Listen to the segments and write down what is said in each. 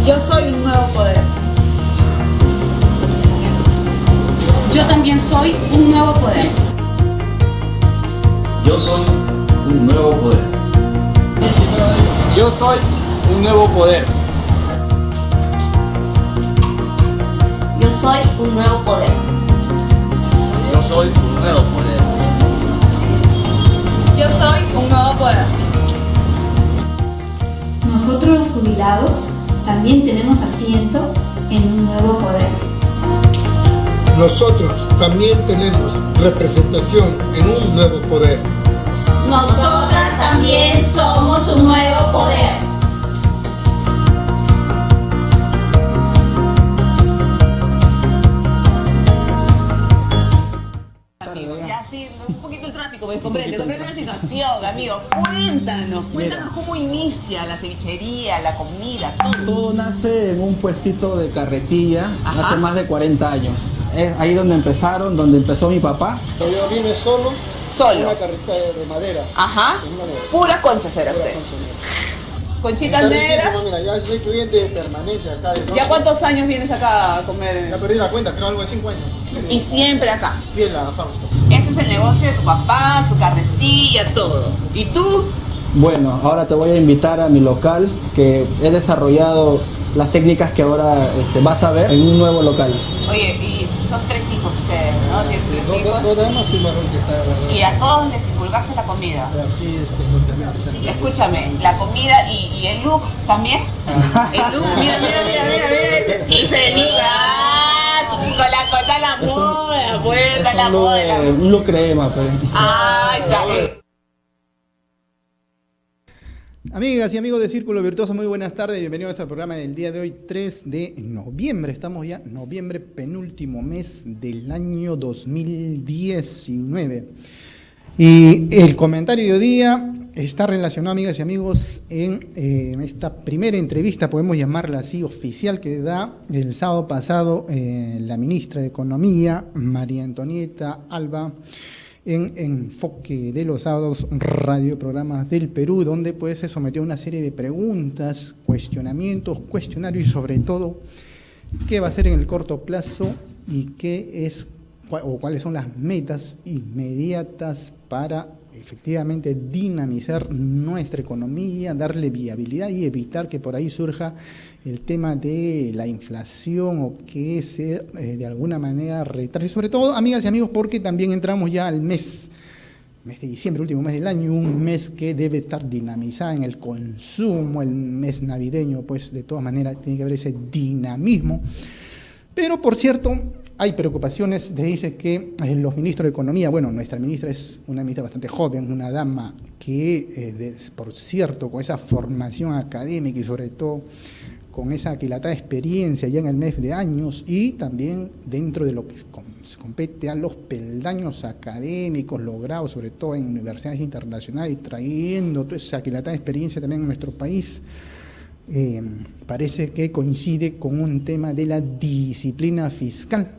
Yo soy un nuevo poder. Yo también soy un nuevo poder. Yo soy un nuevo poder. Yo soy un nuevo poder. Yo soy un nuevo poder. Yo soy un nuevo poder. Yo soy un nuevo poder. Nosotros los jubilados también tenemos asiento en un nuevo poder. Nosotros también tenemos representación en un nuevo poder. Nosotras también somos un nuevo poder. Ya sí, un poquito el tráfico, me comprende la situación, amigo. Cuéntanos cómo inicia la cevichería, la comida, todo. Todo nace en un puestito de carretilla. Ajá. Hace más de 40 años. Es ahí donde empezó mi papá. Yo vine solo. Solo. Una carreta de madera. Ajá. De madera. Puras conchas era Pura usted. concha negra. Conchitas Está negras. riquísimo, mira, ya soy cliente permanente acá. ¿Ya cuántos años vienes acá a comer? Ya perdí la cuenta, creo algo de 5 años. Y siempre acá. Fiel a Fausto. Ese es el negocio de tu papá, su carretilla, todo. ¿Y tú? Bueno, ahora te voy a invitar a mi local, que he desarrollado las técnicas que ahora vas a ver en un nuevo local. Oye, y son 3 hijos ustedes, ¿no? Tienes 3 hijos. Dos damas y un varón que está... Y a todos les inculcaste la comida. Así es, completamente. Escúchame, la comida y el look también. El look, mira. Se mira, con la cosa la moda, pues, Es la moda. un look crema, pues. Ah, está. Amigas y amigos de Círculo Virtuoso, muy buenas tardes, bienvenidos a nuestro programa del día de hoy, 3 de noviembre. Estamos ya, noviembre, penúltimo mes del año 2019. Y el comentario de hoy día está relacionado, amigas y amigos, en esta primera entrevista, podemos llamarla así, oficial, que da el sábado pasado la ministra de Economía, María Antonieta Alba, en Enfoque de los Sábados, radioprogramas del Perú, donde pues se sometió a una serie de preguntas, cuestionamientos, cuestionarios y sobre todo qué va a hacer en el corto plazo y cuáles son las metas inmediatas para efectivamente dinamizar nuestra economía, darle viabilidad y evitar que por ahí surja el tema de la inflación o que se de alguna manera retrase, sobre todo, amigas y amigos, porque también entramos ya al mes de diciembre, último mes del año, un mes que debe estar dinamizado en el consumo, el mes navideño, pues de todas maneras tiene que haber ese dinamismo. Pero, por cierto, hay preocupaciones, dice que los ministros de Economía, bueno, nuestra ministra es una ministra bastante joven, una dama que, por cierto, con esa formación académica y sobre todo con esa aquilatada experiencia ya en el mes de años y también dentro de lo que se compete a los peldaños académicos logrados, sobre todo en universidades internacionales, y trayendo toda esa aquilatada experiencia también en nuestro país, parece que coincide con un tema de la disciplina fiscal,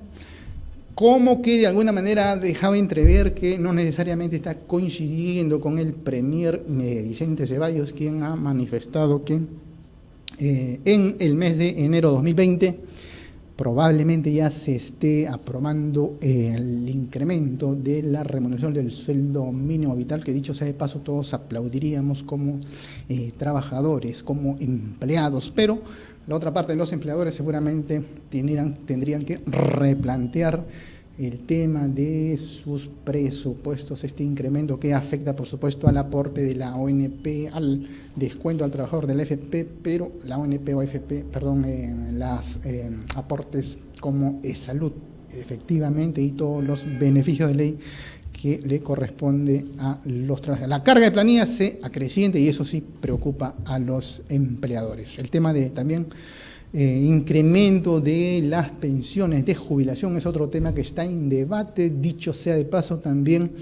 como que de alguna manera ha dejado entrever que no necesariamente está coincidiendo con el premier Vicente Ceballos, quien ha manifestado que en el mes de enero de 2020 probablemente ya se esté aprobando el incremento de la remuneración del sueldo mínimo vital, que dicho sea de paso todos aplaudiríamos como trabajadores, como empleados, pero la otra parte de los empleadores seguramente tendrían que replantear el tema de sus presupuestos, este incremento que afecta por supuesto al aporte de la ONP, al descuento al trabajador de la AFP, pero la ONP o AFP, las aportes como salud, efectivamente, y todos los beneficios de ley que le corresponde a los trabajadores. La carga de planilla se acreciente y eso sí preocupa a los empleadores. El tema de también incremento de las pensiones de jubilación es otro tema que está en debate. Dicho sea de paso, también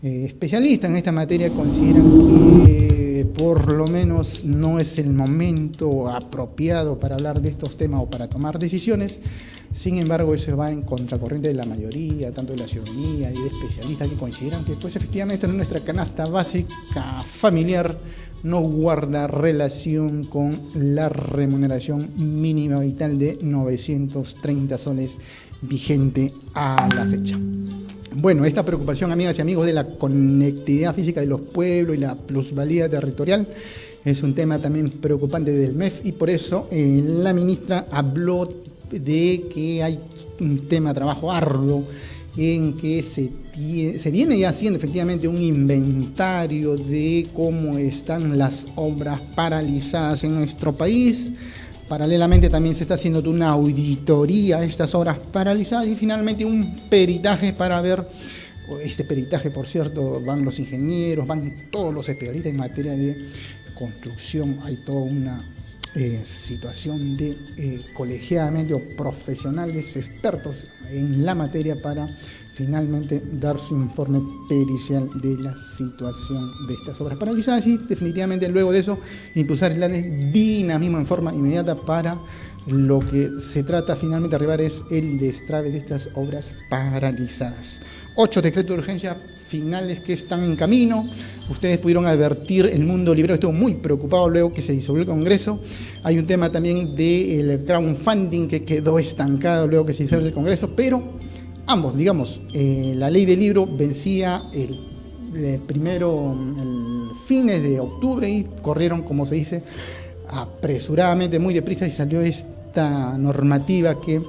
especialistas en esta materia consideran que por lo menos no es el momento apropiado para hablar de estos temas o para tomar decisiones. Sin embargo, eso va en contracorriente de la mayoría, tanto de la ciudadanía y de especialistas que consideran que pues efectivamente en nuestra canasta básica familiar no guarda relación con la remuneración mínima vital de 930 soles vigente a la fecha. Bueno, esta preocupación, amigas y amigos, de la conectividad física de los pueblos y la plusvalía territorial es un tema también preocupante del MEF, y por eso la ministra habló de que hay un tema de trabajo arduo en que se viene ya haciendo efectivamente un inventario de cómo están las obras paralizadas en nuestro país. Paralelamente también se está haciendo una auditoría a estas obras paralizadas y finalmente un peritaje para ver, este peritaje por cierto, van los ingenieros, van todos los especialistas en materia de construcción, hay toda una situación de colegiadamente o profesionales expertos en la materia para finalmente dar su informe pericial de la situación de estas obras paralizadas y definitivamente luego de eso impulsar el plan de dinamismo en forma inmediata para lo que se trata finalmente de arribar es el destrabe de estas obras paralizadas. 8 decretos de urgencia finales que están en camino. Ustedes pudieron advertir, el mundo librero estuvo muy preocupado luego que se disolvió el Congreso. Hay un tema también del crowdfunding que quedó estancado luego que se disolvió el Congreso, pero ambos, digamos, la ley del libro vencía el fines de octubre y corrieron, como se dice, apresuradamente, muy deprisa, y salió esta normativa que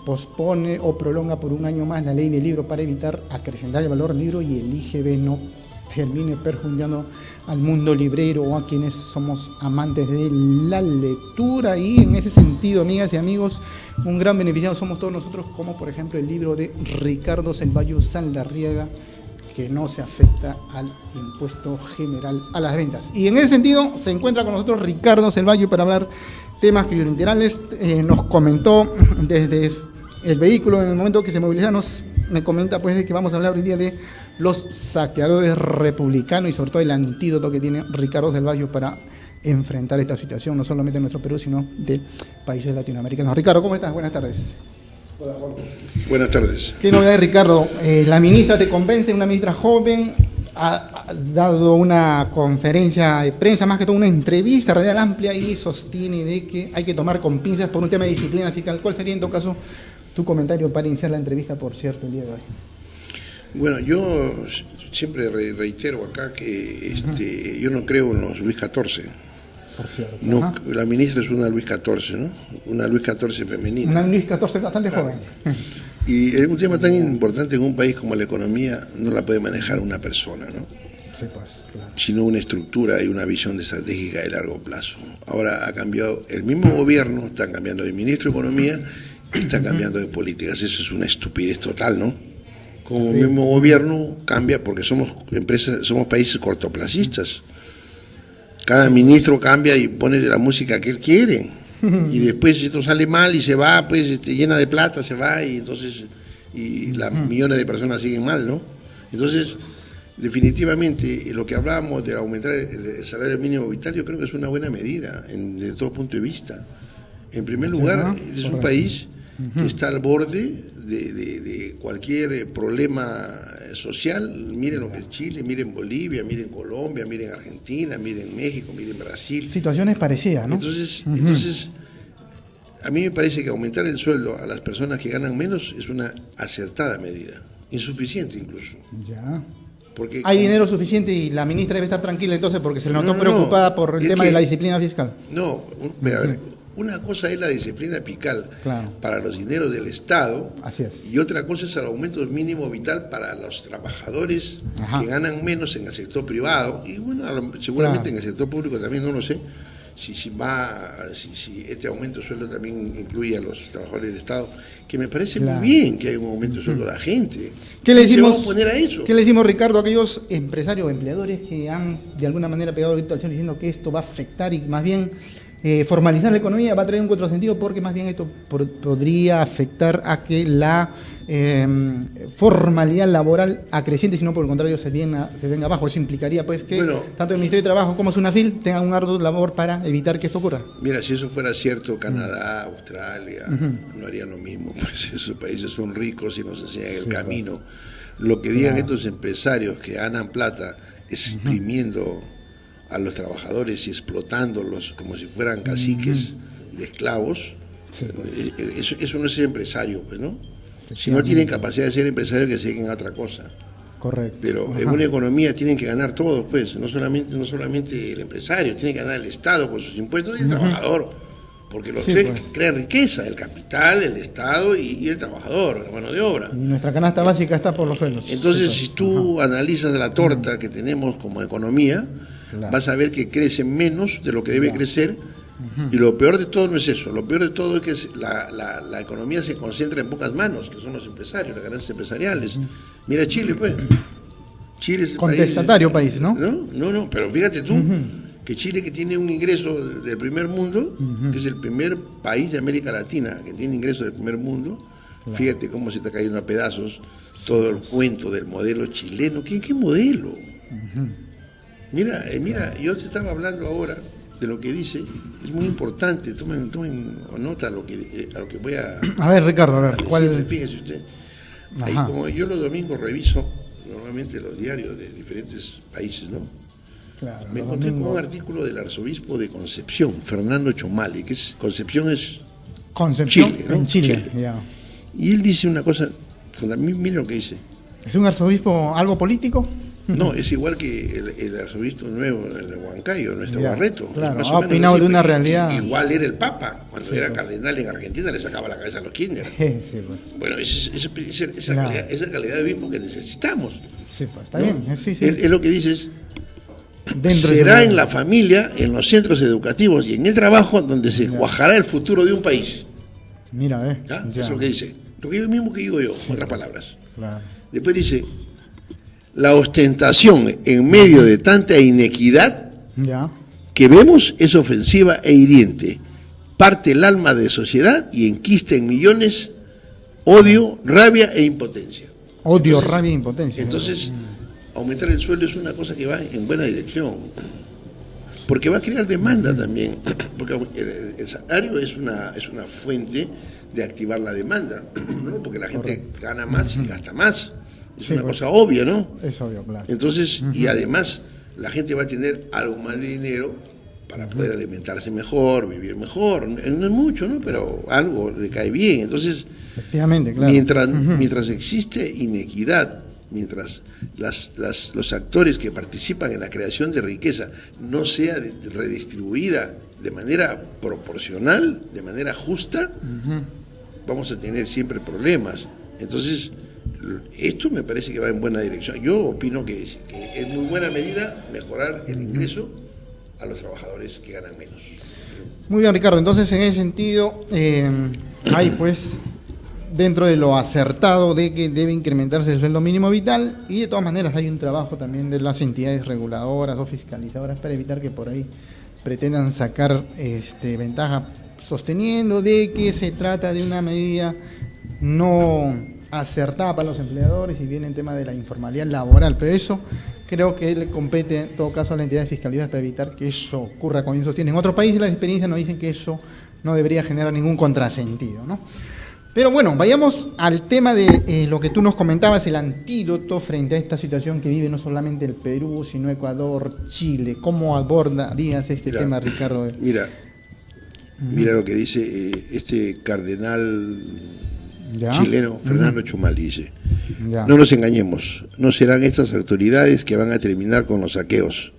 pospone o prolonga por un año más la ley del libro para evitar acrecentar el valor del libro y el IGB no termine perjudicando al mundo librero o a quienes somos amantes de la lectura. Y en ese sentido, amigas y amigos, un gran beneficiado somos todos nosotros, como por ejemplo el libro de Ricardo Selvallo Saldarriaga, que no se afecta al impuesto general a las ventas. Y en ese sentido se encuentra con nosotros Ricardo Selvallo para hablar temas coyunturales. Nos comentó desde el vehículo en el momento que se moviliza, me comenta pues de que vamos a hablar hoy día de los saqueadores republicanos y sobre todo el antídoto que tiene Ricardo Selvallo para enfrentar esta situación, no solamente en nuestro Perú, sino de países latinoamericanos. Ricardo, ¿cómo estás? Buenas tardes. Hola, Juan. Buenas tardes. ¿Qué novedades, Ricardo? La ministra te convence, una ministra joven, ha dado una conferencia de prensa, más que todo una entrevista radial amplia, y sostiene de que hay que tomar con pinzas por un tema de disciplina fiscal. ¿Cuál sería en todo caso tu comentario para iniciar la entrevista, por cierto, el día de hoy? Bueno, yo siempre reitero acá que yo no creo en los Luis XIV. Por cierto. No, la ministra es una Luis XIV, ¿no? Una Luis XIV femenina. Una Luis XIV bastante joven. Y es un tema tan importante en un país como la economía, no la puede manejar una persona, ¿no? Sí, pues, claro. Sino una estructura y una visión estratégica de largo plazo. Ahora ha cambiado, el mismo gobierno está cambiando de ministro de Economía y está cambiando de políticas. Eso es una estupidez total, ¿no? Como el mismo gobierno cambia porque somos países cortoplacistas. Cada ministro cambia y pone de la música que él quiere. Y después esto sale mal y se va, pues llena de plata, se va, y entonces las millones de personas siguen mal, ¿no? Entonces, definitivamente, lo que hablábamos de aumentar el salario mínimo vital, yo creo que es una buena medida desde todo punto de vista. En primer lugar, es un país que está al borde de cualquier problema social. Miren lo que es Chile, miren Bolivia, miren Colombia, miren Argentina, miren México, miren Brasil. Situaciones parecidas, ¿no? Entonces, a mí me parece que aumentar el sueldo a las personas que ganan menos es una acertada medida, insuficiente incluso. Ya. Porque hay dinero suficiente y la ministra debe estar tranquila entonces porque se le notó preocupada por el tema de la disciplina fiscal. No, a ver, una cosa es la disciplina fiscal para los dineros del Estado. Así es. Y otra cosa es el aumento mínimo vital para los trabajadores que ganan menos en el sector privado y bueno, seguramente en el sector público también, no lo sé. Si este aumento de sueldo también incluye a los trabajadores del Estado, que me parece muy bien que haya un aumento de sueldo a la gente. ¿Qué le decimos, se va a oponer a eso? ¿Qué le decimos, Ricardo, a aquellos empresarios o empleadores que han de alguna manera pegado el grito al cielo diciendo que esto va a afectar y más bien formalizar la economía va a traer un contrasentido porque más bien esto podría afectar a que la formalidad laboral acreciente, sino por el contrario se venga abajo? Eso implicaría pues que tanto el Ministerio de Trabajo como SUNAFIL tengan un arduo labor para evitar que esto ocurra. Mira, si eso fuera cierto, Canadá, Australia no harían lo mismo, pues esos países son ricos y nos enseñan el camino. Lo que digan estos empresarios que ganan plata exprimiendo a los trabajadores y explotándolos como si fueran caciques de esclavos, eso no es ser empresario, pues, ¿no? Si no tienen capacidad de ser empresario, que se dediquen a otra cosa. Correcto. Pero en una economía tienen que ganar todos, pues, no solamente el empresario, tiene que ganar el Estado con sus impuestos y el trabajador, porque los tres crean riqueza, el capital, el Estado y el trabajador, la mano de obra. Y nuestra canasta básica está por los suelos. Entonces, si tú analizas la torta que tenemos como economía, vas a ver que crece menos de lo que debe crecer. Y lo peor de todo no es eso, lo peor de todo es que la economía se concentra en pocas manos, que son los empresarios, las ganancias empresariales. Mira Chile, pues. Chile es el contestatario país, ¿no? No, pero fíjate tú, que Chile, que tiene un ingreso del primer mundo, que es el primer país de América Latina que tiene ingresos del primer mundo, fíjate cómo se está cayendo a pedazos todo el cuento del modelo chileno. ¿Qué modelo? Mira, yo te estaba hablando ahora de lo que dice, es muy importante, tomen nota a lo que voy a... A ver, Ricardo, a ver, ¿cuál? Fíjese usted, ahí, como yo los domingos reviso normalmente los diarios de diferentes países, ¿no? Claro, me encontré con un artículo del arzobispo de Concepción, Fernando Chomali, que es Concepción, Chile, ¿no? En Chile. Ya. Y él dice una cosa, miren lo que dice. ¿Es un arzobispo algo político? No, es igual que el arzobispo nuevo, el de Huancayo, nuestro Barreto. Claro, ha opinado de una realidad. Igual era el Papa, cuando era cardenal en Argentina le sacaba la cabeza a los Kirchner. Sí, pues. Bueno, esa calidad de obispo que necesitamos. Sí, pues, está bien. Es lo que dices. Será en la familia, en los centros educativos y en el trabajo donde se cuajará el futuro de un país. Mira, Eso es lo que dice. Lo que es lo mismo que digo yo, otras palabras. Claro. Después dice, la ostentación en medio de tanta inequidad que vemos es ofensiva e hiriente. Parte el alma de sociedad y enquista en millones odio, rabia e impotencia. Rabia e impotencia. Entonces, aumentar el sueldo es una cosa que va en buena dirección. Porque va a crear demanda también. Porque el salario es una fuente de activar la demanda, ¿no? Porque la gente gana más y gasta más. Es una cosa obvia, ¿no? Es obvio, claro. Entonces, y además, la gente va a tener algo más de dinero para poder alimentarse mejor, vivir mejor. No es mucho, ¿no? Pero algo le cae bien. Entonces, efectivamente, claro. Mientras existe inequidad, mientras los actores que participan en la creación de riqueza no sea redistribuida de manera proporcional, de manera justa, vamos a tener siempre problemas. Entonces, esto me parece que va en buena dirección. Yo opino que es muy buena medida mejorar el ingreso a los trabajadores que ganan menos. Muy bien, Ricardo. Entonces, en ese sentido, hay pues dentro de lo acertado de que debe incrementarse el sueldo mínimo vital, y de todas maneras hay un trabajo también de las entidades reguladoras o fiscalizadoras para evitar que por ahí pretendan sacar ventaja, sosteniendo de que se trata de una medida no acertada para los empleadores y viene el tema de la informalidad laboral, pero eso creo que le compete en todo caso a la entidad de fiscalidad para evitar que eso ocurra, como bien sostienen. En otros países las experiencias nos dicen que eso no debería generar ningún contrasentido, ¿no? Pero bueno, vayamos al tema de lo que tú nos comentabas, el antídoto frente a esta situación que vive no solamente el Perú, sino Ecuador, Chile. ¿Cómo abordarías este tema, Ricardo? Mira lo que dice este cardenal chileno, Fernando Chomali, dice, no nos engañemos, no serán estas autoridades que van a terminar con los saqueos.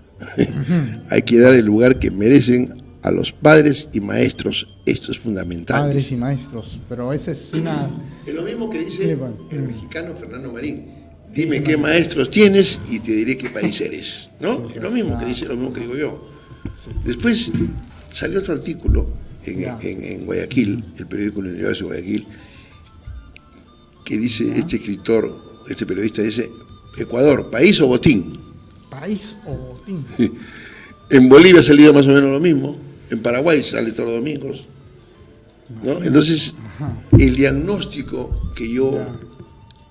Hay que dar el lugar que merecen a los padres y maestros. Esto es fundamental. Padres y maestros, pero esa es una... Es lo mismo que dice el mexicano Fernando Marín. Dime qué maestros tienes y te diré qué país eres, ¿no? Es lo mismo que dice, lo mismo que digo yo. Después salió otro artículo en Guayaquil, el periódico Universo de Guayaquil, que dice este escritor, este periodista dice, Ecuador, país o botín. País o botín. En Bolivia ha salido más o menos lo mismo, en Paraguay sale todos los domingos, ¿no? Entonces, el diagnóstico que yo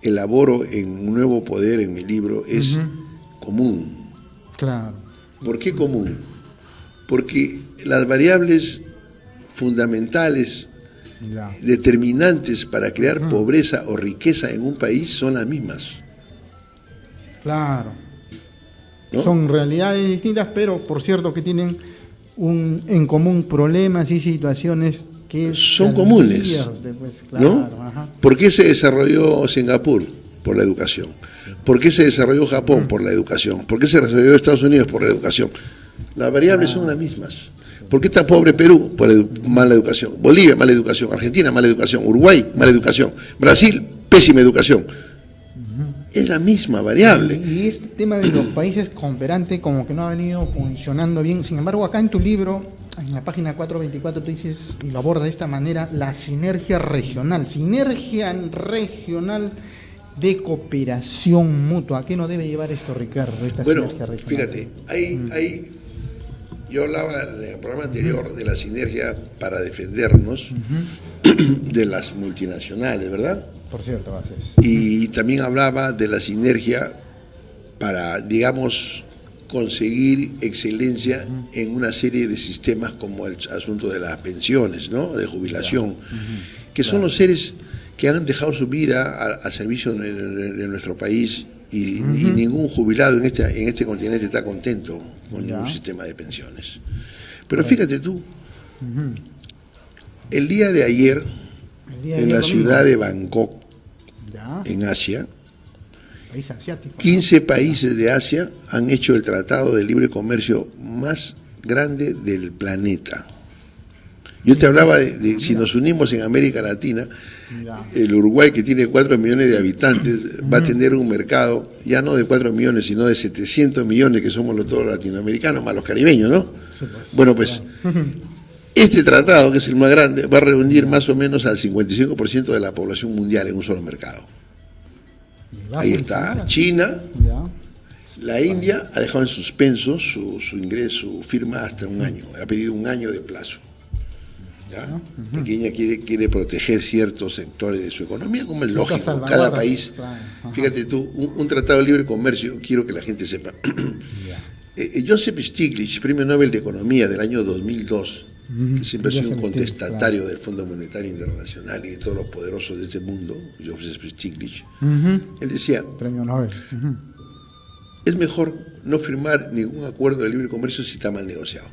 elaboro en Un Nuevo Poder, en mi libro, es común. Claro. ¿Por qué común? Porque las variables fundamentales, determinantes para crear pobreza o riqueza en un país son las mismas. Claro. ¿no? Son realidades distintas, pero por cierto que tienen en común problemas y situaciones que son comunes, pues, claro, ¿no? Ajá. ¿Por qué se desarrolló Singapur? Por la educación. ¿Por qué se desarrolló Japón? Por la educación. ¿Por qué se desarrolló Estados Unidos? Por la educación. Las variables son las mismas. ¿Por qué está pobre Perú? Por mala educación. Bolivia, mala educación. Argentina, mala educación. Uruguay, mala educación. Brasil, pésima educación. Es la misma variable. Y este tema de los países cooperantes como que no ha venido funcionando bien. Sin embargo, acá en tu libro, en la página 424, tú dices, y lo abordas de esta manera, la sinergia regional. Sinergia regional de cooperación mutua. ¿A qué nos debe llevar esto, Ricardo? Bueno, fíjate, yo hablaba en el programa anterior de la sinergia para defendernos de las multinacionales, ¿verdad? Por cierto, haces. Y también hablaba de la sinergia para, digamos, conseguir excelencia en una serie de sistemas como el asunto de las pensiones, ¿no? De jubilación, que son los seres que han dejado su vida al servicio de nuestro país y ningún jubilado en este continente está contento con ningún sistema de pensiones. Pero fíjate tú, el día de ayer, en la ciudad de Bangkok, en Asia, país asiático, 15 países de Asia han hecho el tratado de libre comercio más grande del planeta. Yo te hablaba de si nos unimos en América Latina, el Uruguay, que tiene 4 millones de habitantes, va a tener un mercado ya no de 4 millones, sino de 700 millones, que somos todos los latinoamericanos, más los caribeños, ¿no? Sí, pues, bueno, pues este tratado, que es el más grande, va a reunir más o menos al 55% de la población mundial en un solo mercado. Ahí está China, la India ha dejado en suspenso su ingreso, su firma hasta un año, ha pedido un año de plazo. ¿Ya? Porque ella quiere proteger ciertos sectores de su economía, como es lógico, cada país. Fíjate tú, un tratado de libre comercio, quiero que la gente sepa. Joseph Stiglitz, premio Nobel de Economía del año 2002, que siempre ha sido un contestatario del Fondo Monetario Internacional y de todos los poderosos de este mundo, Joseph Stiglitz, él decía, premio Nobel. Es mejor no firmar ningún acuerdo de libre comercio si está mal negociado.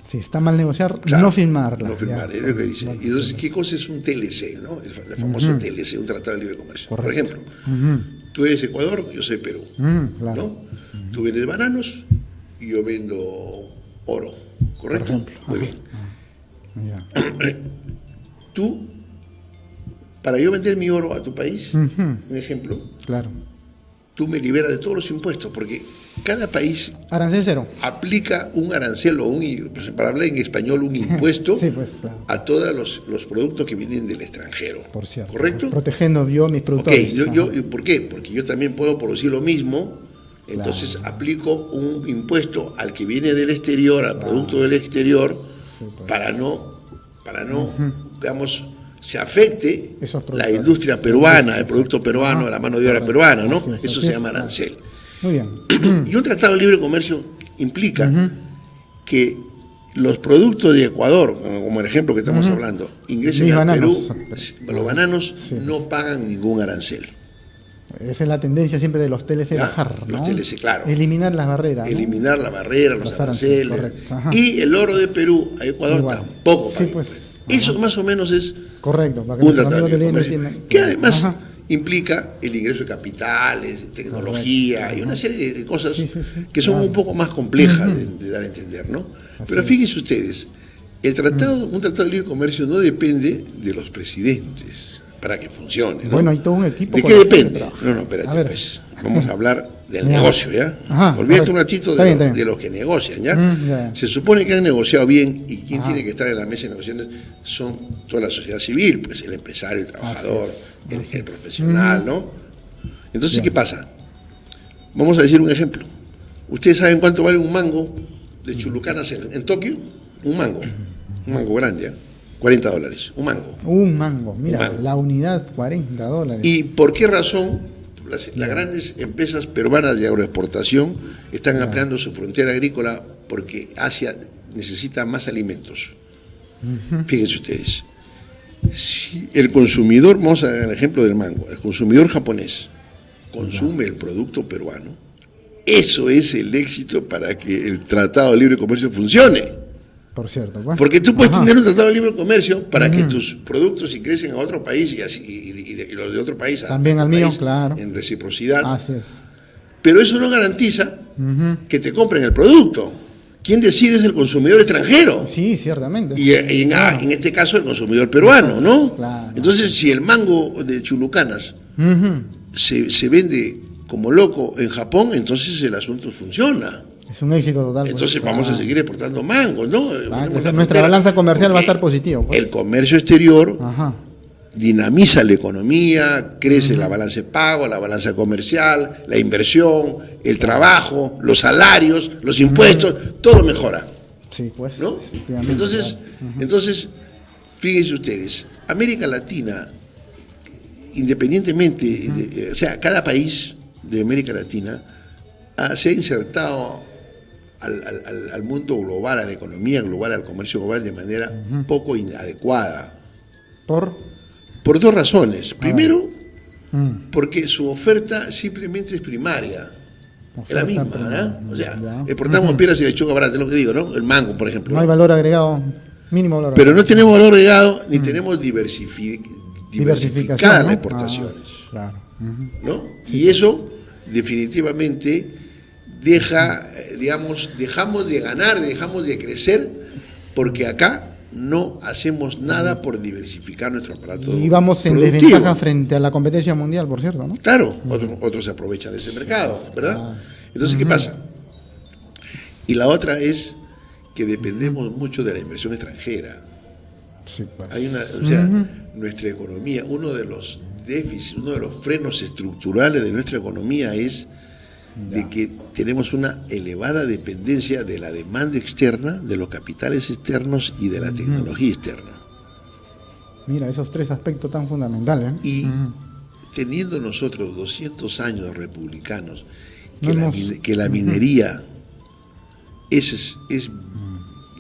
Si está mal negociar, claro, no firmarla. No firmar, es lo que dice. Y entonces, ¿qué cosa es un TLC, ¿no? El famoso TLC, un Tratado de Libre Comercio. Correcto. Por ejemplo, tú eres Ecuador, yo soy Perú, claro, ¿no? Tú vendes bananos y yo vendo oro, ¿correcto? Muy bien. Tú, para yo vender mi oro a tu país, un ejemplo, claro, tú me liberas de todos los impuestos, porque cada país arancel cero aplica un arancel o para hablar en español, un impuesto sí, pues, claro, a todos los productos que vienen del extranjero. Por cierto, ¿correcto? Protegiendo yo mis productores. ¿Por qué? Porque yo también puedo producir lo mismo, entonces aplico un impuesto al que viene del exterior, al producto del exterior, sí, pues, para no digamos, se afecte la industria peruana, el producto peruano, la mano de obra peruana, ¿no? Eso se llama arancel. Muy bien. Y un tratado de libre comercio implica que los productos de Ecuador, como el ejemplo que estamos hablando, ingresen a Perú, los bananos no pagan ningún arancel. Esa es la tendencia siempre de los TLC, bajar, ¿no? Los TLC, claro. Eliminar las barreras. Eliminar la barrera, los aranceles. Y el oro de Perú a Ecuador tampoco paga. Sí, pues, eso más o menos es correcto, para que un tratado de libre comercio, que además ajá, implica el ingreso de capitales, tecnología y una serie de cosas que son un poco más complejas de dar a entender, ¿no? Pero fíjense ustedes, un tratado de libre comercio no depende de los presidentes para que funcione, ¿no? Bueno, hay todo un equipo. ¿De qué depende? No, espérate, pues. Vamos a hablar del negocio, ¿ya? Ajá, olvídate un ratito de los que negocian, ¿ya? Se supone que han negociado bien y quien tiene que estar en la mesa de negociaciones son toda la sociedad civil, pues el empresario, el trabajador, el profesional, ¿no? Entonces, ¿qué pasa? Vamos a decir un ejemplo. ¿Ustedes saben cuánto vale un mango de Chulucanas en Tokio? Un mango grande, ¿eh? $40, un mango. Un mango, mira, la unidad $40. ¿Y por qué razón las grandes empresas peruanas de agroexportación están ampliando su frontera agrícola? Porque Asia necesita más alimentos. Fíjense ustedes, si el consumidor, vamos a ver el ejemplo del mango, el consumidor japonés consume el producto peruano, Eso es el éxito para que el Tratado de Libre Comercio funcione. Por cierto. Pues. Porque tú puedes tener un Tratado de Libre Comercio para que tus productos ingresen a otro país y los de otro país también al mío, país, claro. En reciprocidad. Así es. Pero eso no garantiza que te compren el producto. ¿Quién decide? Es el consumidor extranjero. Sí, ciertamente. Y en este caso el consumidor peruano, ¿no? Claro. Entonces, si el mango de Chulucanas se vende como loco en Japón, entonces el asunto funciona. Es un éxito total. Entonces vamos a seguir exportando mangos, ¿no? Nuestra balanza comercial va a estar positiva. Pues. El comercio exterior dinamiza la economía, crece la balanza de pago, la balanza comercial, la inversión, el trabajo, los salarios, los impuestos, todo mejora. Sí, pues. ¿No? Entonces, fíjense ustedes, América Latina, independientemente, o sea, cada país de América Latina se ha insertado al mundo global, a la economía global, al comercio global de manera poco inadecuada. Por dos razones. Primero, porque su oferta simplemente es primaria. Es la misma, ¿verdad? O sea, exportamos peras y lechuga barata, es lo que digo, ¿no? El mango, por ejemplo. No hay valor agregado, mínimo valor Pero agregado. no tenemos valor agregado ni tenemos diversificadas las ¿no? exportaciones. Claro. ¿No? Y eso definitivamente deja, dejamos de ganar, dejamos de crecer, porque acá no hacemos nada por diversificar nuestro aparato y vamos en productivo. desventaja frente a la competencia mundial, por cierto, ¿no? Claro, otros se aprovechan de ese mercado, ¿verdad? Entonces, ¿qué pasa? Y la otra es que dependemos mucho de la inversión extranjera. Sí, pues. Hay nuestra economía, uno de los déficits, uno de los frenos estructurales de nuestra economía es de que tenemos una elevada dependencia de la demanda externa, de los capitales externos y de la tecnología externa. Mira, esos tres aspectos tan fundamentales. Y teniendo nosotros 200 años republicanos, que la minería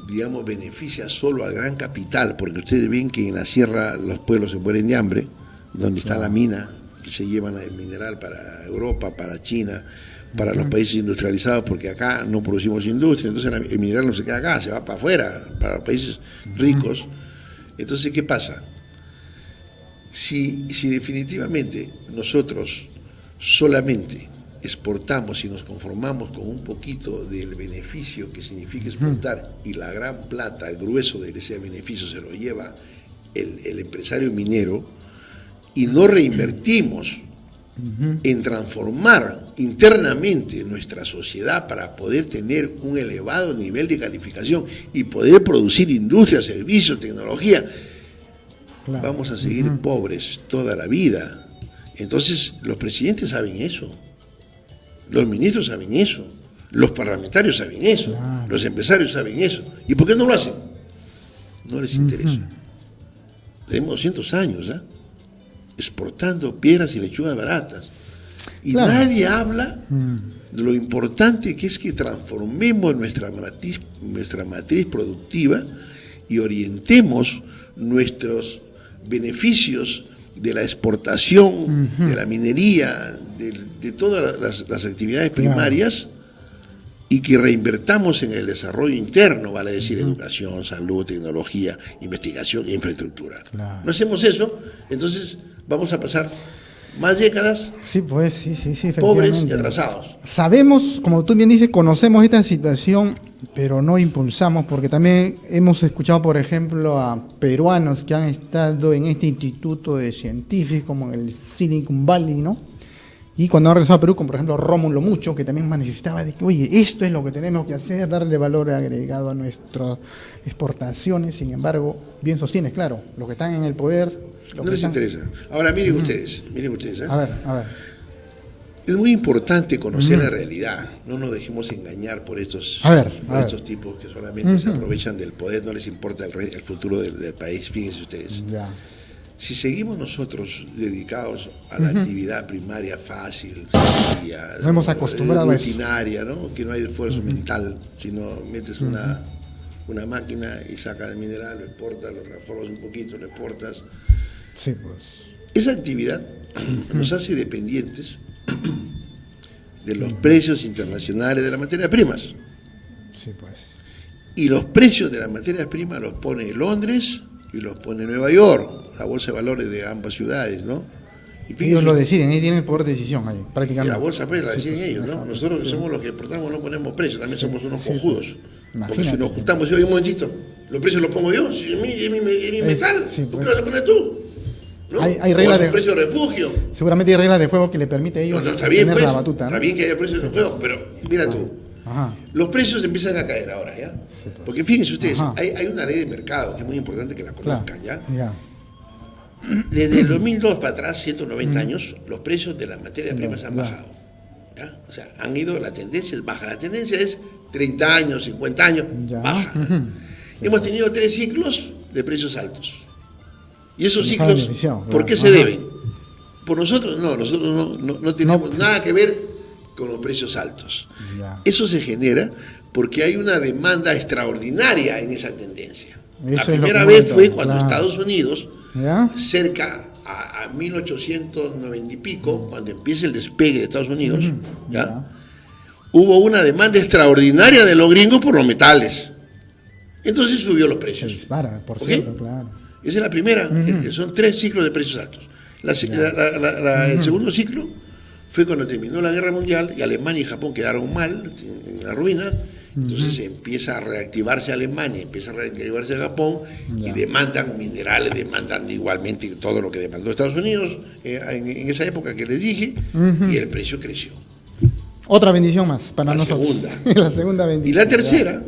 digamos, beneficia solo al gran capital, porque ustedes ven que en la sierra los pueblos se mueren de hambre, donde está la mina, que se llevan el mineral para Europa, para China, para los países industrializados, porque acá no producimos industria, entonces el mineral no se queda acá, se va para afuera, para los países ricos. Entonces, ¿qué pasa? Si definitivamente nosotros solamente exportamos y nos conformamos con un poquito del beneficio que significa exportar y la gran plata, el grueso de ese beneficio se lo lleva el empresario minero y no reinvertimos en transformar internamente nuestra sociedad para poder tener un elevado nivel de calificación y poder producir industria, servicios, tecnología, vamos a seguir pobres toda la vida. Entonces los presidentes saben eso, los ministros saben eso, los parlamentarios saben eso, los empresarios saben eso. ¿Y por qué no lo hacen? No les interesa. Tenemos 200 años, exportando piedras y lechugas baratas. Y nadie habla de lo importante que es que transformemos nuestra matriz productiva y orientemos nuestros beneficios de la exportación, de la minería, de todas las actividades primarias, y que reinvertamos en el desarrollo interno, vale decir, educación, salud, tecnología, investigación e infraestructura. No hacemos eso, entonces vamos a pasar más décadas pobres y atrasados. Sabemos, como tú bien dices, conocemos esta situación, pero no impulsamos, porque también hemos escuchado, por ejemplo, a peruanos que han estado en este instituto de científicos, como en el Silicon Valley, ¿no? Y cuando han regresado a Perú, como por ejemplo Rómulo Mucho, que también manifestaba de que, oye, esto es lo que tenemos que hacer, darle valor agregado a nuestras exportaciones. Sin embargo, bien sostienes, claro, los que están en el poder... No les interesa. Ahora miren ustedes, A ver. Es muy importante conocer la realidad. No nos dejemos engañar por estos tipos que solamente se aprovechan del poder, no les importa el futuro del país. Fíjense ustedes. Si seguimos nosotros dedicados a la actividad primaria fácil, sencilla, no hemos acostumbrado rutinaria, ¿no? Que no hay esfuerzo mental, sino metes una máquina y sacas el mineral, lo exportas, lo transformas un poquito, lo exportas. Esa actividad nos hace dependientes de los precios internacionales de las materias primas. Sí, pues. Y los precios de las materias primas los pone Londres y los pone Nueva York, la bolsa de valores de ambas ciudades, ¿no? Y fíjense, Ellos lo deciden, ellos tienen el poder de decisión ahí, y prácticamente. la bolsa pues la deciden pues, ellos, ¿no? Nosotros que somos los que exportamos no ponemos precios, también somos unos sí, cojudos. Porque si Imagínate. nos juntamos, oye, un momentito, los precios los pongo yo, si es mi metal, sí, ¿por pues. qué lo vas a poner tú? ¿No? Hay O reglas es un de- precio de refugio. Seguramente hay reglas de juego que le permite a ellos No, está bien, tener pues, la batuta, ¿no? está bien que haya precios de juego, pero mira tú, Ajá. los precios empiezan a caer ahora, ¿ya? Sí, pues. Porque fíjense ustedes, Ajá. hay una ley de mercado que es muy importante que la Claro. conozcan, ¿ya? Ya. Desde el 2002 para atrás, 190 años, los precios de las materias primas han bajado. ¿Ya? O sea, han ido, la tendencia es baja. La tendencia es 30 años, 50 años, Ya. baja. Hemos tenido 3 ciclos de precios altos. Y esos Nos ha ciclos, beneficiado, ¿por qué claro. se Ajá. deben? Por nosotros no tenemos nada que ver con los precios altos. Ya. Eso se genera porque hay una demanda extraordinaria en esa tendencia. La Eso es lo primera que vez comento, fue cuando claro. Estados Unidos, ¿Ya? cerca a 1890 y pico, cuando empieza el despegue de Estados Unidos, ¿ya? Hubo una demanda extraordinaria de los gringos por los metales. Entonces subió los Se precios. dispara, por ¿Ok? cierto, claro. Esa es la primera, son 3 ciclos de precios altos. El segundo ciclo fue cuando terminó la Guerra Mundial y Alemania y Japón quedaron mal, en la ruina. Entonces empieza a reactivarse Alemania, empieza a reactivarse Japón y demandan minerales, demandan igualmente todo lo que demandó Estados Unidos en esa época que les dije, y el precio creció. Otra bendición más para La nosotros. segunda. La segunda Y bendición. la tercera,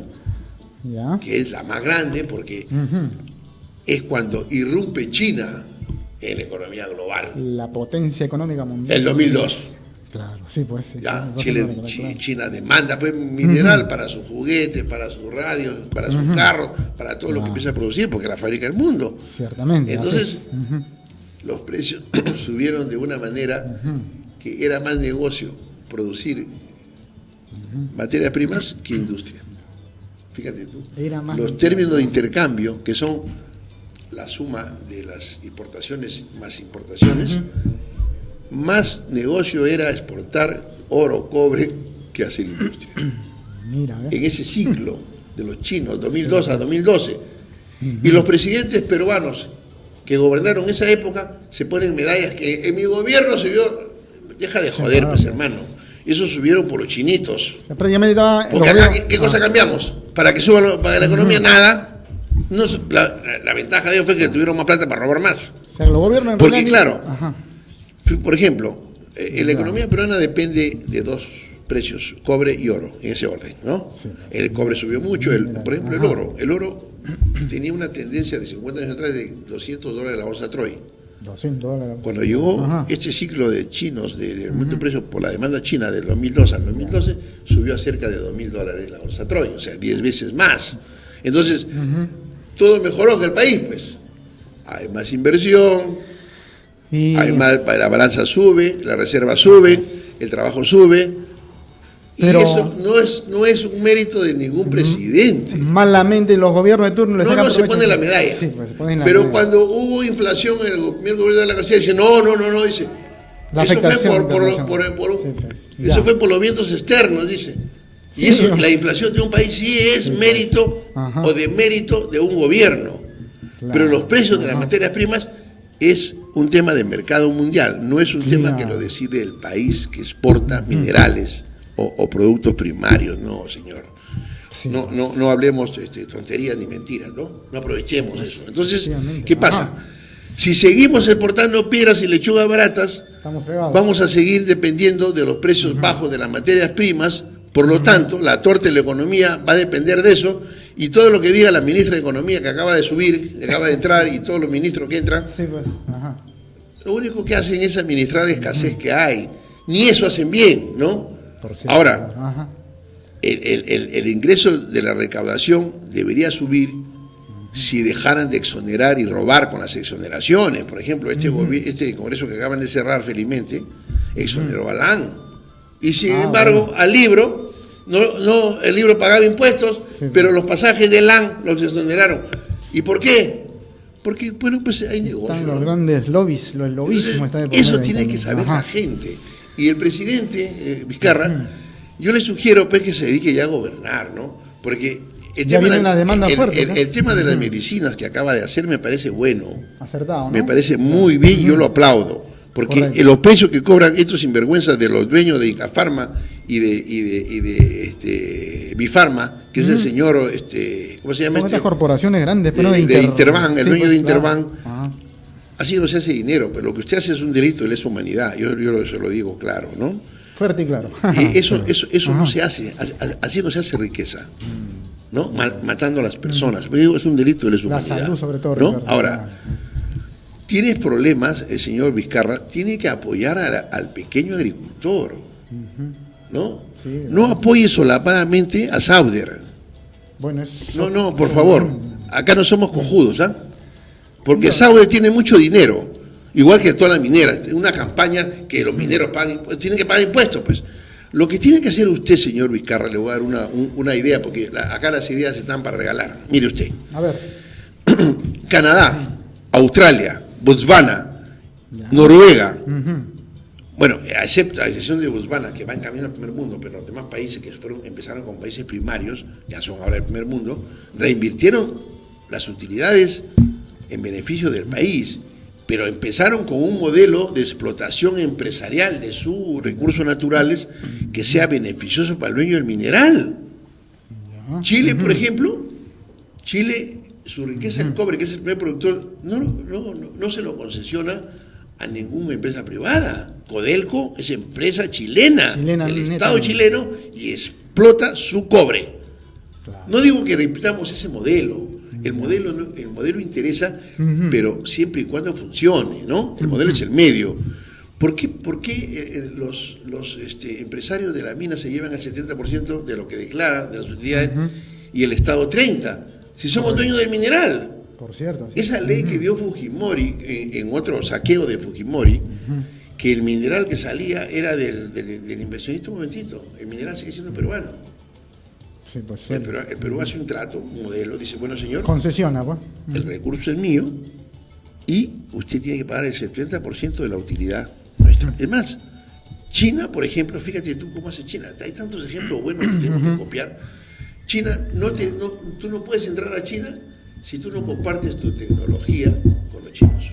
Ya. que es la más grande, porque es cuando irrumpe China en la economía global, La potencia económica mundial. el 2002. Claro, sí, pues sí. Ya, Tienes razón, claro. China demanda pues, mineral para sus juguetes, para sus radios, para sus carros, para todo lo que empieza a producir, porque la fabrica el mundo. Ciertamente. Entonces, así es. los precios subieron de una manera que era más negocio producir materias primas que industria. Fíjate tú. Era más Los términos de intercambio, que son la suma de las importaciones más importaciones, más negocio era exportar oro, cobre, que hacer industria. Mira, ¿ves? En ese ciclo de los chinos, 2002 a 2012. Y los presidentes peruanos que gobernaron esa época se ponen medallas que en mi gobierno se vio. Deja de joder, pues hermano. Eso subieron por los chinitos. O sea, prácticamente estaba. Porque acá, ¿qué cosa cambiamos? Para que suba para la economía, nada. No, la ventaja de ellos fue que tuvieron más plata para robar más. O sea, los gobiernos en Porque, realidad- claro, Ajá. por ejemplo, la economía peruana depende de 2 precios, cobre y oro, en ese orden, ¿no? Sí. El cobre subió mucho, por ejemplo, el oro tenía una tendencia de 50 años atrás de $200 la onza Troy. $200. Cuando llegó Ajá. este ciclo de chinos, de aumento de precio por la demanda china del 2002 al 2012, subió a cerca de $2.000 la onza Troy, o sea, 10 veces más. Entonces, todo mejoró en el país, pues. Hay más inversión, Y hay más, la balanza sube, la reserva sube, el trabajo sube. Pero- y eso no es un mérito de ningún presidente. malamente los gobiernos de turno le No, sacan no, se provecho. pone la medalla. Sí, pues se ponen la Pero medalla. cuando hubo inflación, el primer gobierno de la García dice, no, dice. La Eso fue afectación por internacional. Sí, pues, ya. eso fue por los vientos externos, dice. Y Sí, eso, ¿no? la inflación de un país sí es mérito Ajá. o demérito de un gobierno. Claro. Pero los precios de las materias primas es un tema de mercado mundial, no es un tema que lo decide el país que exporta minerales o productos primarios, no, señor. Sí, No hablemos tonterías ni mentiras, ¿no? No aprovechemos eso. Entonces, Efectivamente. ¿qué pasa? Ajá. Si seguimos exportando piedras y lechugas baratas, Estamos fregados. vamos a seguir dependiendo de los precios bajos de las materias primas, por lo tanto, la torta de la economía va a depender de eso, y todo lo que diga la ministra de Economía que acaba de subir, que acaba de entrar, y todos los ministros que entran, Sí, pues. Ajá. lo único que hacen es administrar la escasez que hay. Ni eso hacen bien, ¿no? Por cierto. Ahora, Ajá. el ingreso de la recaudación debería subir si dejaran de exonerar y robar con las exoneraciones. Por ejemplo, este Congreso que acaban de cerrar felizmente exoneró a LAN. Y sin embargo, al libro, el libro pagaba impuestos, pero los pasajes de LAN los exoneraron. ¿Y por qué? Porque, bueno, pues hay negocio. Están los ¿no? grandes lobbies, los lobismos Entonces, está de por eso medio tiene ahí que también. saber Ajá. la gente. Y el presidente Vizcarra, yo le sugiero pues que se dedique ya a gobernar, ¿no? Porque el tema, el tema de las medicinas que acaba de hacer me parece bueno. Acertado, ¿no? Me parece muy bien, yo lo aplaudo. Porque los precios que cobran estos sinvergüenzas de los dueños de Incafarma y de Bifarma, que es el señor, ¿cómo se llama? Son estas corporaciones grandes, pero de Interban, el dueño pues, de Interban. Así no se hace dinero, pero lo que usted hace es un delito de lesa humanidad. Yo se lo digo claro, ¿no? Fuerte y claro. Eso no se hace, así no se hace riqueza, ¿no? Matando a las personas. Pero digo, es un delito de lesa humanidad. La salud, sobre todo. ¿No? Ahora, tienes problemas, el señor Vizcarra, tiene que apoyar al pequeño agricultor, ¿no? Sí, no apoye solapadamente a Sauder. Bueno, no, por favor, acá no somos cojudos, ¿ah? Porque Sauder tiene mucho dinero, igual que todas las mineras, una campaña que los mineros tienen que pagar impuestos, pues. Lo que tiene que hacer usted, señor Vizcarra, le voy a dar una idea, porque acá las ideas están para regalar. Mire usted. A ver. Canadá, Australia, Botswana, Noruega, bueno, a excepción de Botswana, que va en camino al primer mundo, pero los demás países que empezaron con países primarios, ya son ahora el primer mundo, reinvirtieron las utilidades en beneficio del país, pero empezaron con un modelo de explotación empresarial de sus recursos naturales que sea beneficioso para el dueño del mineral. Chile, por ejemplo, su riqueza el cobre, que es el primer productor, no se lo concesiona a ninguna empresa privada. Codelco es empresa chilena del Estado chileno y explota su cobre. Claro. No digo que repitamos ese modelo. El modelo interesa, pero siempre y cuando funcione, ¿no? El modelo es el medio. ¿Por qué los empresarios de la mina se llevan el 70% de lo que declara, de las utilidades, y el Estado 30%? Si somos dueños del mineral. Por cierto. Sí. Esa ley que dio Fujimori, en otro saqueo de Fujimori, que el mineral que salía era del inversionista, un momentito, el mineral sigue siendo peruano. Sí, pues, el Perú hace un trato, un modelo, dice, bueno señor, concesiona, pues. El recurso es mío y usted tiene que pagar el 70% de la utilidad nuestra. Es más, China, por ejemplo, fíjate tú cómo hace China, hay tantos ejemplos buenos que tenemos que copiar. China, tú no puedes entrar a China si tú no compartes tu tecnología con los chinos.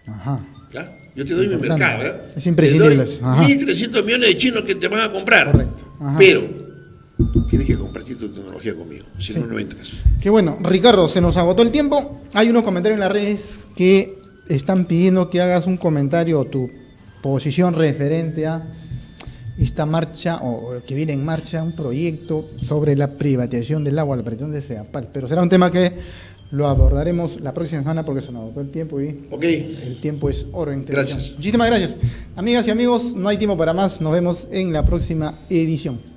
Ajá. ¿Ya? Yo te doy mi mercado, ¿verdad? Es imprescindible. Te doy 1.300 millones de chinos que te van a comprar. Correcto. Pero tienes que compartir tu tecnología conmigo, si no entras. Qué bueno. Ricardo, se nos agotó el tiempo. Hay unos comentarios en las redes que están pidiendo que hagas un comentario o tu posición referente a esta marcha, o que viene en marcha, un proyecto sobre la privatización del agua, la privatización de Sedapal. Pero será un tema que lo abordaremos la próxima semana porque se nos agotó el tiempo y el tiempo es oro en televisión. Gracias. Muchísimas gracias. Amigas y amigos, no hay tiempo para más. Nos vemos en la próxima edición.